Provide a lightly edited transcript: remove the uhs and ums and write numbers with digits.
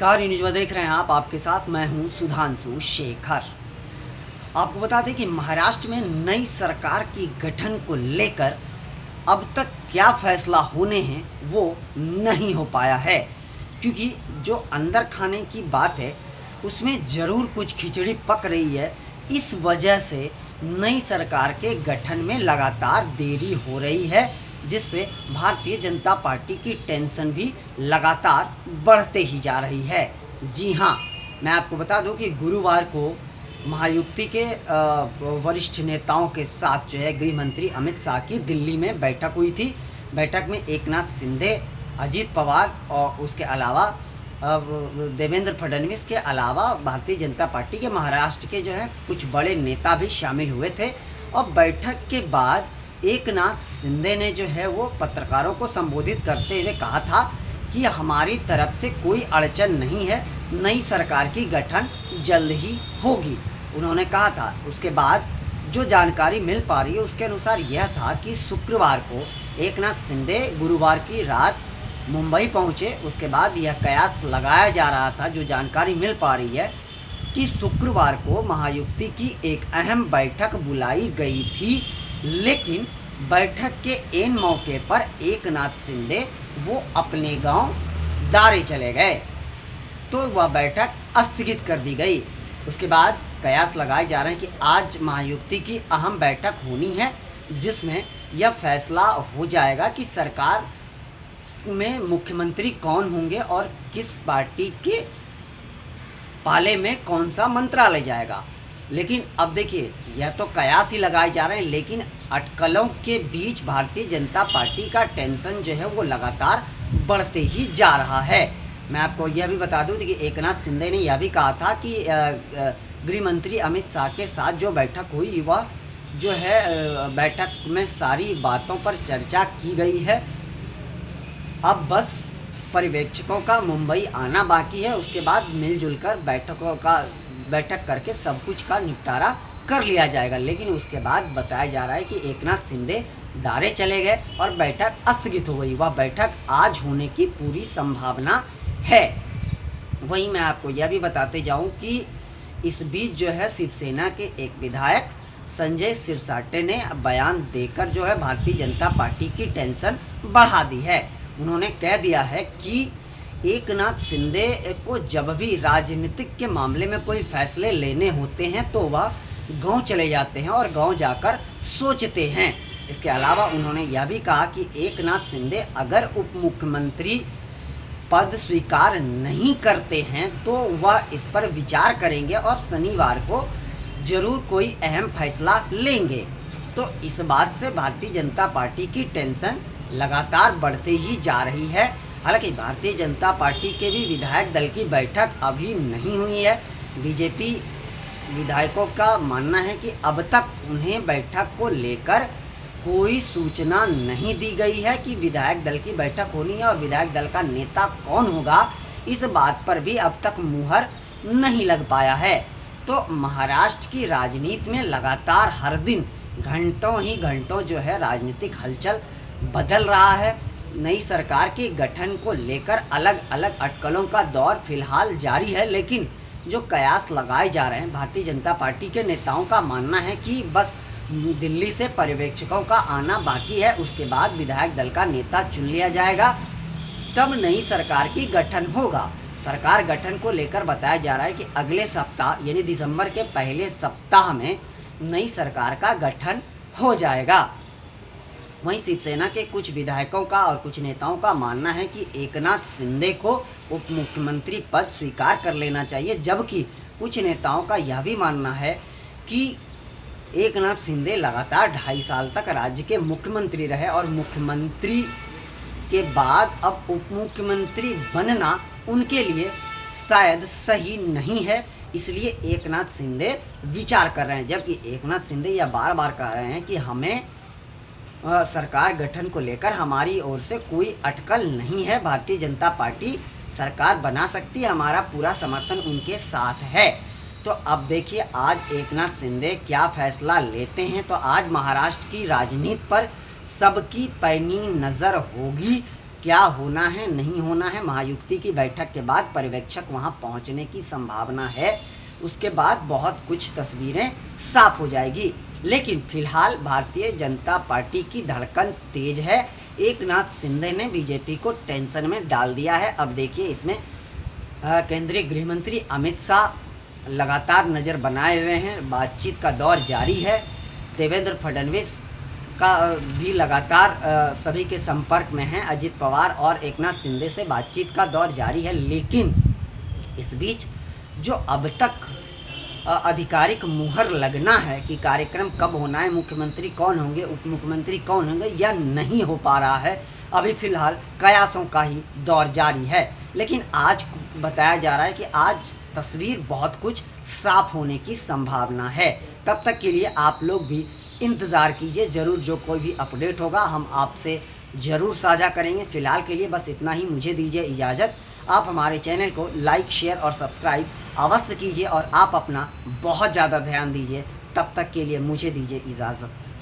नमस्कार, न्यूज़ में देख रहे हैं आप। आपके साथ मैं हूं सुधांशु शेखर। आपको बता दें कि महाराष्ट्र में नई सरकार की गठन को लेकर अब तक क्या फैसला होने हैं वो नहीं हो पाया है, क्योंकि जो अंदर खाने की बात है उसमें ज़रूर कुछ खिचड़ी पक रही है। इस वजह से नई सरकार के गठन में लगातार देरी हो रही है, जिससे भारतीय जनता पार्टी की टेंशन भी लगातार बढ़ते ही जा रही है। जी हाँ, मैं आपको बता दूं कि गुरुवार को महायुति के वरिष्ठ नेताओं के साथ जो है गृह मंत्री अमित शाह की दिल्ली में बैठक हुई थी। बैठक में एकनाथ शिंदे, अजीत पवार और उसके अलावा देवेंद्र फडणवीस के अलावा भारतीय जनता पार्टी के महाराष्ट्र के जो है कुछ बड़े नेता भी शामिल हुए थे। और बैठक के बाद एकनाथ शिंदे ने जो है वो पत्रकारों को संबोधित करते हुए कहा था कि हमारी तरफ से कोई अड़चन नहीं है, नई सरकार की गठन जल्द ही होगी, उन्होंने कहा था। उसके बाद जो जानकारी मिल पा रही है उसके अनुसार यह था कि शुक्रवार को एकनाथ शिंदे गुरुवार की रात मुंबई पहुंचे। उसके बाद यह कयास लगाया जा रहा था, जो जानकारी मिल पा रही है कि शुक्रवार को महायुति की एक अहम बैठक बुलाई गई थी, लेकिन बैठक के एन मौके पर एकनाथ शिंदे वो अपने गांव दारे चले गए, तो वह बैठक स्थगित कर दी गई। उसके बाद कयास लगाए जा रहे हैं कि आज महायुति की अहम बैठक होनी है, जिसमें यह फैसला हो जाएगा कि सरकार में मुख्यमंत्री कौन होंगे और किस पार्टी के पाले में कौन सा मंत्रालय जाएगा। लेकिन अब देखिए, यह तो कयास ही लगाए जा रहे हैं, लेकिन अटकलों के बीच भारतीय जनता पार्टी का टेंशन जो है वो लगातार बढ़ते ही जा रहा है। मैं आपको यह भी बता दूं कि एकनाथ शिंदे ने यह भी कहा था कि गृह मंत्री अमित शाह के साथ जो बैठक हुई वह जो है बैठक में सारी बातों पर चर्चा की गई है। अब बस पर्यवेक्षकों का मुंबई आना बाकी है, उसके बाद मिलजुल कर बैठक करके सब कुछ का निपटारा कर लिया जाएगा। लेकिन उसके बाद बताया जा रहा है कि एकनाथ शिंदे दारे चले गए और बैठक स्थगित हो गई। वह बैठक आज होने की पूरी संभावना है। वहीं मैं आपको यह भी बताते जाऊं कि इस बीच जो है शिवसेना के एक विधायक संजय सिरसाटे ने बयान देकर जो है भारतीय जनता पार्टी की टेंशन बढ़ा दी है। उन्होंने कह दिया है कि एकनाथ शिंदे को जब भी राजनीतिक के मामले में कोई फैसले लेने होते हैं तो वह गांव चले जाते हैं और गांव जाकर सोचते हैं। इसके अलावा उन्होंने यह भी कहा कि एकनाथ शिंदे अगर उप मुख्यमंत्री पद स्वीकार नहीं करते हैं तो वह इस पर विचार करेंगे और शनिवार को जरूर कोई अहम फैसला लेंगे। तो इस बात से भारतीय जनता पार्टी की टेंशन लगातार बढ़ते ही जा रही है। हालांकि भारतीय जनता पार्टी के भी विधायक दल की बैठक अभी नहीं हुई है। बीजेपी विधायकों का मानना है कि अब तक उन्हें बैठक को लेकर कोई सूचना नहीं दी गई है कि विधायक दल की बैठक होनी है और विधायक दल का नेता कौन होगा, इस बात पर भी अब तक मुहर नहीं लग पाया है। तो महाराष्ट्र की राजनीति में लगातार हर दिन घंटों ही घंटों जो है राजनीतिक हलचल बदल रहा है। नई सरकार के गठन को लेकर अलग अलग अटकलों का दौर फिलहाल जारी है, लेकिन जो कयास लगाए जा रहे हैं भारतीय जनता पार्टी के नेताओं का मानना है कि बस दिल्ली से पर्यवेक्षकों का आना बाकी है, उसके बाद विधायक दल का नेता चुन लिया जाएगा, तब नई सरकार की गठन होगा। सरकार गठन को लेकर बताया जा रहा है कि अगले सप्ताह यानी दिसंबर के पहले सप्ताह में नई सरकार का गठन हो जाएगा। वहीं शिवसेना के कुछ विधायकों का और कुछ नेताओं का मानना है कि एकनाथ शिंदे को उप मुख्यमंत्री पद स्वीकार कर लेना चाहिए, जबकि कुछ नेताओं का यह भी मानना है कि एकनाथ शिंदे लगातार 2.5 साल तक राज्य के मुख्यमंत्री रहे और मुख्यमंत्री के बाद अब उप मुख्यमंत्री बनना उनके लिए शायद सही नहीं है, इसलिए एकनाथ शिंदे विचार कर रहे हैं। जबकि एकनाथ शिंदे यह बार बार कह रहे हैं कि हमें सरकार गठन को लेकर हमारी ओर से कोई अटकल नहीं है, भारतीय जनता पार्टी सरकार बना सकती है, हमारा पूरा समर्थन उनके साथ है। तो अब देखिए आज एकनाथ शिंदे क्या फैसला लेते हैं। तो आज महाराष्ट्र की राजनीति पर सबकी पैनी नज़र होगी क्या होना है नहीं होना है, महायुति की बैठक के बाद पर्यवेक्षक वहां पहुंचने की संभावना है। उसके बाद बहुत कुछ तस्वीरें साफ हो जाएगी। लेकिन फिलहाल भारतीय जनता पार्टी की धड़कन तेज है। एकनाथ शिंदे ने बीजेपी को टेंशन में डाल दिया है। अब देखिए इसमें केंद्रीय गृह मंत्री अमित शाह लगातार नज़र बनाए हुए हैं, बातचीत का दौर जारी है। देवेंद्र फडणवीस का भी लगातार सभी के संपर्क में हैं। अजित पवार और एकनाथ शिंदे से बातचीत का दौर जारी है। लेकिन इस बीच जो अब तक आधिकारिक मुहर लगना है कि कार्यक्रम कब होना है, मुख्यमंत्री कौन होंगे, उप मुख्यमंत्री कौन होंगे, या नहीं हो पा रहा है। अभी फिलहाल कयासों का ही दौर जारी है। लेकिन आज बताया जा रहा है कि आज तस्वीर बहुत कुछ साफ होने की संभावना है। तब तक के लिए आप लोग भी इंतज़ार कीजिए, ज़रूर जो कोई भी अपडेट होगा हम आपसे ज़रूर साझा करेंगे। फ़िलहाल के लिए बस इतना ही, मुझे दीजिए इजाज़त। आप हमारे चैनल को लाइक, शेयर और सब्सक्राइब अवश्य कीजिए और आप अपना बहुत ज़्यादा ध्यान दीजिए। तब तक के लिए मुझे दीजिए इजाज़त।